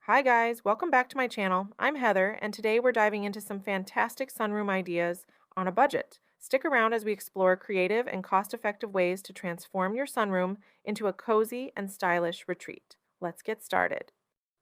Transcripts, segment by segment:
Hi guys, welcome back to my channel. I'm Heather, and today we're diving into some fantastic sunroom ideas on a budget. Stick around as we explore creative and cost-effective ways to transform your sunroom into a cozy and stylish retreat. Let's get started.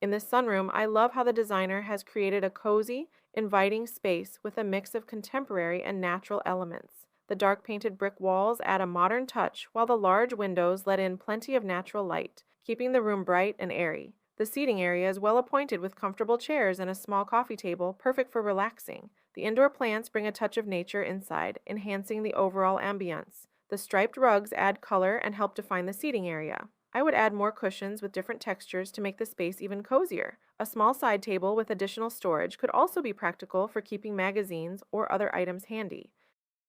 In this sunroom, I love how the designer has created a cozy, inviting space with a mix of contemporary and natural elements. The dark painted brick walls add a modern touch, while the large windows let in plenty of natural light, keeping the room bright and airy. The seating area is well appointed with comfortable chairs and a small coffee table, perfect for relaxing. The indoor plants bring a touch of nature inside, enhancing the overall ambiance. The striped rugs add color and help define the seating area. I would add more cushions with different textures to make the space even cozier. A small side table with additional storage could also be practical for keeping magazines or other items handy.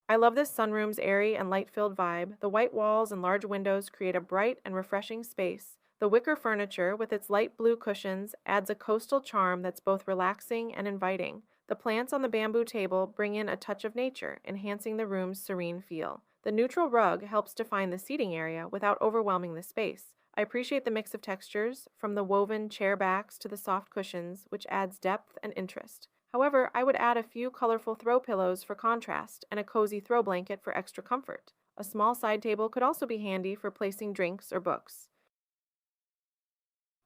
I love this sunroom's airy and light-filled vibe. The white walls and large windows create a bright and refreshing space. The wicker furniture, with its light blue cushions, adds a coastal charm that's both relaxing and inviting. The plants on the bamboo table bring in a touch of nature, enhancing the room's serene feel. The neutral rug helps define the seating area without overwhelming the space. I appreciate the mix of textures, from the woven chair backs to the soft cushions, which adds depth and interest. However, I would add a few colorful throw pillows for contrast and a cozy throw blanket for extra comfort. A small side table could also be handy for placing drinks or books.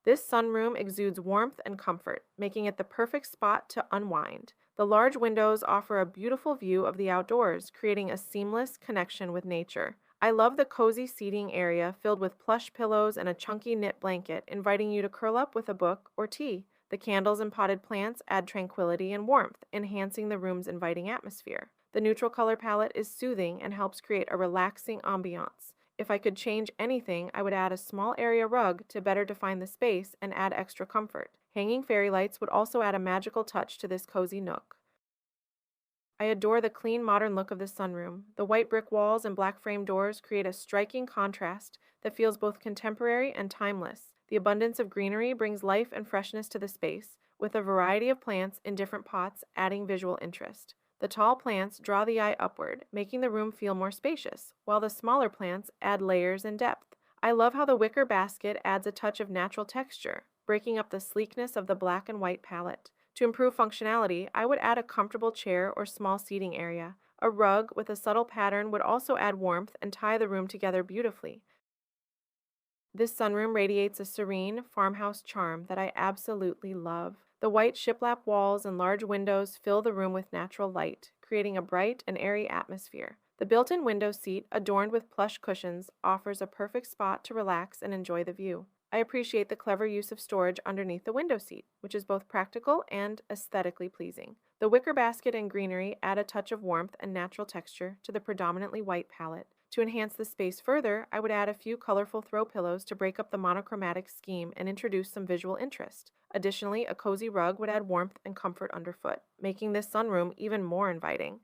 This sunroom exudes warmth and comfort, making it the perfect spot to unwind. The large windows offer a beautiful view of the outdoors, creating a seamless connection with nature. I love the cozy seating area filled with plush pillows and a chunky knit blanket, inviting you to curl up with a book or tea. The candles and potted plants add tranquility and warmth, enhancing the room's inviting atmosphere. The neutral color palette is soothing and helps create a relaxing ambiance. If I could change anything, I would add a small area rug to better define the space and add extra comfort. Hanging fairy lights would also add a magical touch to this cozy nook. I adore the clean, modern look of the sunroom. The white brick walls and black frame doors create a striking contrast that feels both contemporary and timeless. The abundance of greenery brings life and freshness to the space, with a variety of plants in different pots adding visual interest. The tall plants draw the eye upward, making the room feel more spacious, while the smaller plants add layers and depth. I love how the wicker basket adds a touch of natural texture, breaking up the sleekness of the black and white palette. To improve functionality, I would add a comfortable chair or small seating area. A rug with a subtle pattern would also add warmth and tie the room together beautifully. This sunroom radiates a serene, farmhouse charm that I absolutely love. The white shiplap walls and large windows fill the room with natural light, creating a bright and airy atmosphere. The built-in window seat, adorned with plush cushions, offers a perfect spot to relax and enjoy the view. I appreciate the clever use of storage underneath the window seat, which is both practical and aesthetically pleasing. The wicker basket and greenery add a touch of warmth and natural texture to the predominantly white palette. To enhance the space further, I would add a few colorful throw pillows to break up the monochromatic scheme and introduce some visual interest. Additionally, a cozy rug would add warmth and comfort underfoot, making this sunroom even more inviting.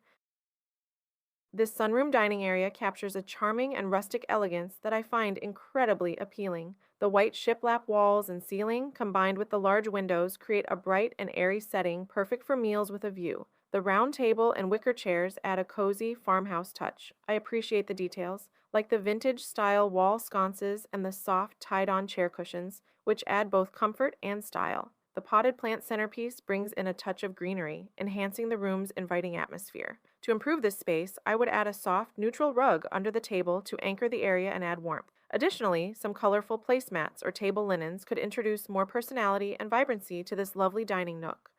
This sunroom dining area captures a charming and rustic elegance that I find incredibly appealing. The white shiplap walls and ceiling, combined with the large windows, create a bright and airy setting perfect for meals with a view. The round table and wicker chairs add a cozy farmhouse touch. I appreciate the details, like the vintage-style wall sconces and the soft, tied-on chair cushions, which add both comfort and style. The potted plant centerpiece brings in a touch of greenery, enhancing the room's inviting atmosphere. To improve this space, I would add a soft, neutral rug under the table to anchor the area and add warmth. Additionally, some colorful placemats or table linens could introduce more personality and vibrancy to this lovely dining nook.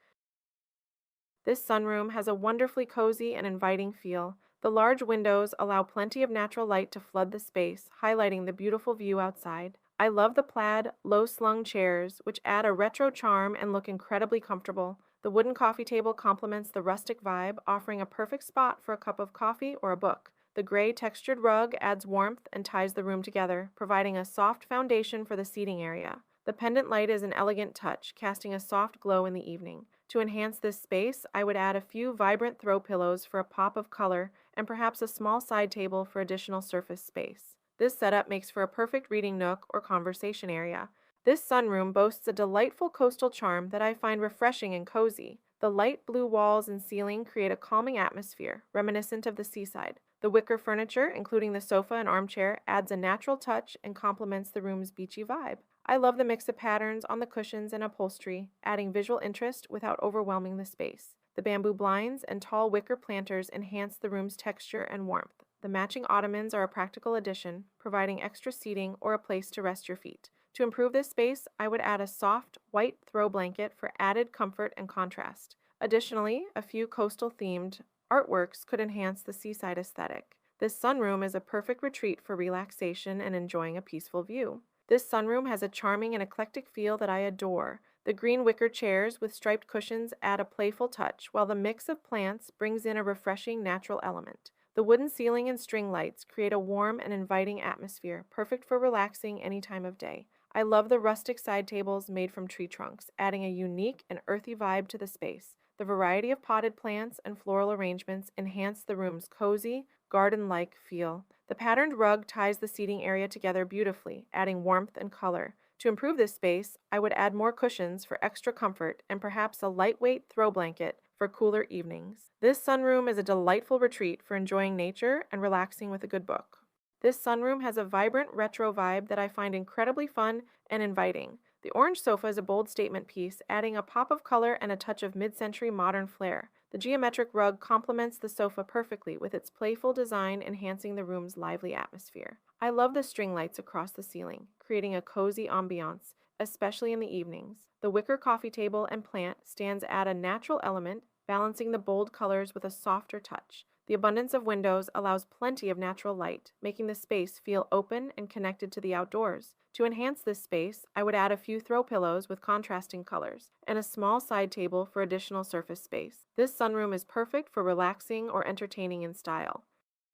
This sunroom has a wonderfully cozy and inviting feel. The large windows allow plenty of natural light to flood the space, highlighting the beautiful view outside. I love the plaid, low-slung chairs, which add a retro charm and look incredibly comfortable. The wooden coffee table complements the rustic vibe, offering a perfect spot for a cup of coffee or a book. The gray textured rug adds warmth and ties the room together, providing a soft foundation for the seating area. The pendant light is an elegant touch, casting a soft glow in the evening. To enhance this space, I would add a few vibrant throw pillows for a pop of color and perhaps a small side table for additional surface space. This setup makes for a perfect reading nook or conversation area. This sunroom boasts a delightful coastal charm that I find refreshing and cozy. The light blue walls and ceiling create a calming atmosphere, reminiscent of the seaside. The wicker furniture, including the sofa and armchair, adds a natural touch and complements the room's beachy vibe. I love the mix of patterns on the cushions and upholstery, adding visual interest without overwhelming the space. The bamboo blinds and tall wicker planters enhance the room's texture and warmth. The matching ottomans are a practical addition, providing extra seating or a place to rest your feet. To improve this space, I would add a soft, white throw blanket for added comfort and contrast. Additionally, a few coastal-themed artworks could enhance the seaside aesthetic. This sunroom is a perfect retreat for relaxation and enjoying a peaceful view. This sunroom has a charming and eclectic feel that I adore. The green wicker chairs with striped cushions add a playful touch, while the mix of plants brings in a refreshing natural element. The wooden ceiling and string lights create a warm and inviting atmosphere, perfect for relaxing any time of day. I love the rustic side tables made from tree trunks, adding a unique and earthy vibe to the space. The variety of potted plants and floral arrangements enhance the room's cozy, garden-like feel. The patterned rug ties the seating area together beautifully, adding warmth and color. To improve this space, I would add more cushions for extra comfort and perhaps a lightweight throw blanket for cooler evenings. This sunroom is a delightful retreat for enjoying nature and relaxing with a good book. This sunroom has a vibrant retro vibe that I find incredibly fun and inviting. The orange sofa is a bold statement piece, adding a pop of color and a touch of mid-century modern flair. The geometric rug complements the sofa perfectly, with its playful design enhancing the room's lively atmosphere. I love the string lights across the ceiling, creating a cozy ambiance, especially in the evenings. The wicker coffee table and plant stands add a natural element, balancing the bold colors with a softer touch. The abundance of windows allows plenty of natural light, making the space feel open and connected to the outdoors. To enhance this space, I would add a few throw pillows with contrasting colors and a small side table for additional surface space. This sunroom is perfect for relaxing or entertaining in style.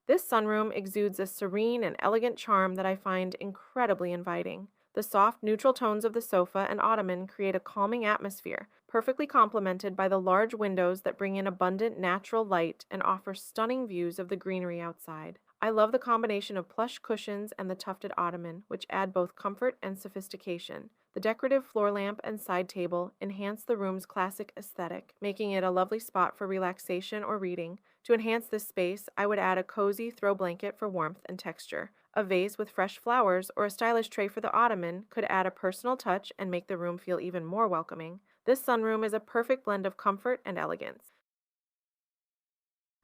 This sunroom exudes a serene and elegant charm that I find incredibly inviting. The soft, neutral tones of the sofa and ottoman create a calming atmosphere, perfectly complemented by the large windows that bring in abundant natural light and offer stunning views of the greenery outside. I love the combination of plush cushions and the tufted ottoman, which add both comfort and sophistication. The decorative floor lamp and side table enhance the room's classic aesthetic, making it a lovely spot for relaxation or reading. To enhance this space, I would add a cozy throw blanket for warmth and texture. A vase with fresh flowers or a stylish tray for the ottoman could add a personal touch and make the room feel even more welcoming. This sunroom is a perfect blend of comfort and elegance.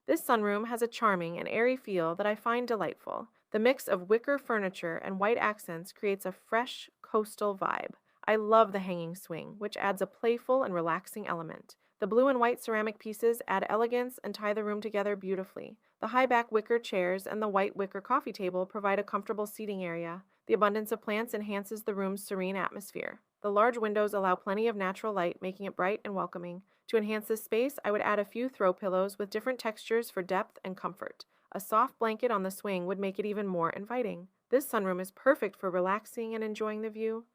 This sunroom has a charming and airy feel that I find delightful. The mix of wicker furniture and white accents creates a fresh, coastal vibe. I love the hanging swing, which adds a playful and relaxing element. The blue and white ceramic pieces add elegance and tie the room together beautifully. The high-back wicker chairs and the white wicker coffee table provide a comfortable seating area. The abundance of plants enhances the room's serene atmosphere. The large windows allow plenty of natural light, making it bright and welcoming. To enhance this space, I would add a few throw pillows with different textures for depth and comfort. A soft blanket on the swing would make it even more inviting. This sunroom is perfect for relaxing and enjoying the view.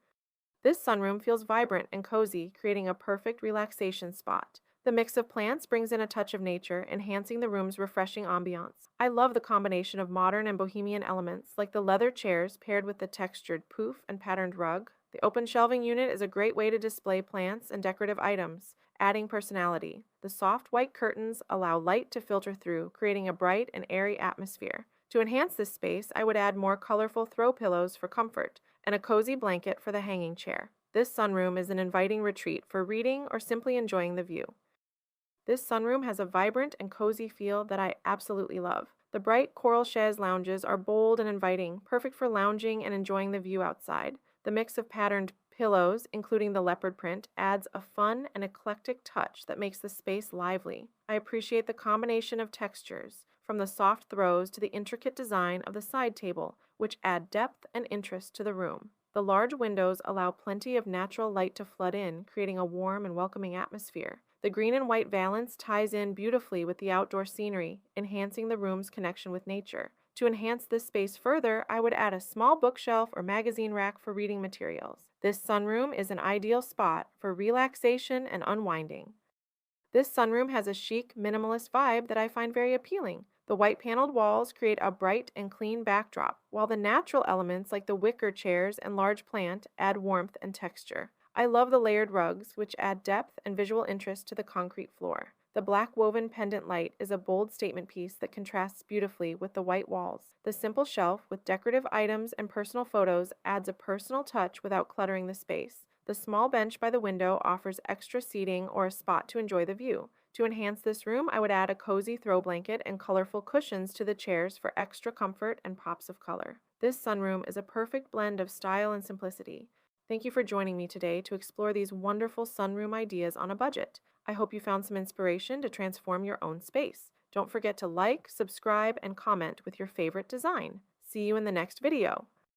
This sunroom feels vibrant and cozy, creating a perfect relaxation spot. The mix of plants brings in a touch of nature, enhancing the room's refreshing ambiance. I love the combination of modern and bohemian elements, like the leather chairs paired with the textured poof and patterned rug. The open shelving unit is a great way to display plants and decorative items, adding personality. The soft white curtains allow light to filter through, creating a bright and airy atmosphere. To enhance this space, I would add more colorful throw pillows for comfort and a cozy blanket for the hanging chair. This sunroom is an inviting retreat for reading or simply enjoying the view. This sunroom has a vibrant and cozy feel that I absolutely love. The bright coral chaise lounges are bold and inviting, perfect for lounging and enjoying the view outside. The mix of patterned pillows, including the leopard print, adds a fun and eclectic touch that makes the space lively. I appreciate the combination of textures, from the soft throws to the intricate design of the side table, which add depth and interest to the room. The large windows allow plenty of natural light to flood in, creating a warm and welcoming atmosphere. The green and white valance ties in beautifully with the outdoor scenery, enhancing the room's connection with nature. To enhance this space further, I would add a small bookshelf or magazine rack for reading materials. This sunroom is an ideal spot for relaxation and unwinding. This sunroom has a chic, minimalist vibe that I find very appealing. The white paneled walls create a bright and clean backdrop, while the natural elements like the wicker chairs and large plant add warmth and texture. I love the layered rugs, which add depth and visual interest to the concrete floor. The black woven pendant light is a bold statement piece that contrasts beautifully with the white walls. The simple shelf with decorative items and personal photos adds a personal touch without cluttering the space. The small bench by the window offers extra seating or a spot to enjoy the view. To enhance this room, I would add a cozy throw blanket and colorful cushions to the chairs for extra comfort and pops of color. This sunroom is a perfect blend of style and simplicity. Thank you for joining me today to explore these wonderful sunroom ideas on a budget. I hope you found some inspiration to transform your own space. Don't forget to like, subscribe, and comment with your favorite design. See you in the next video.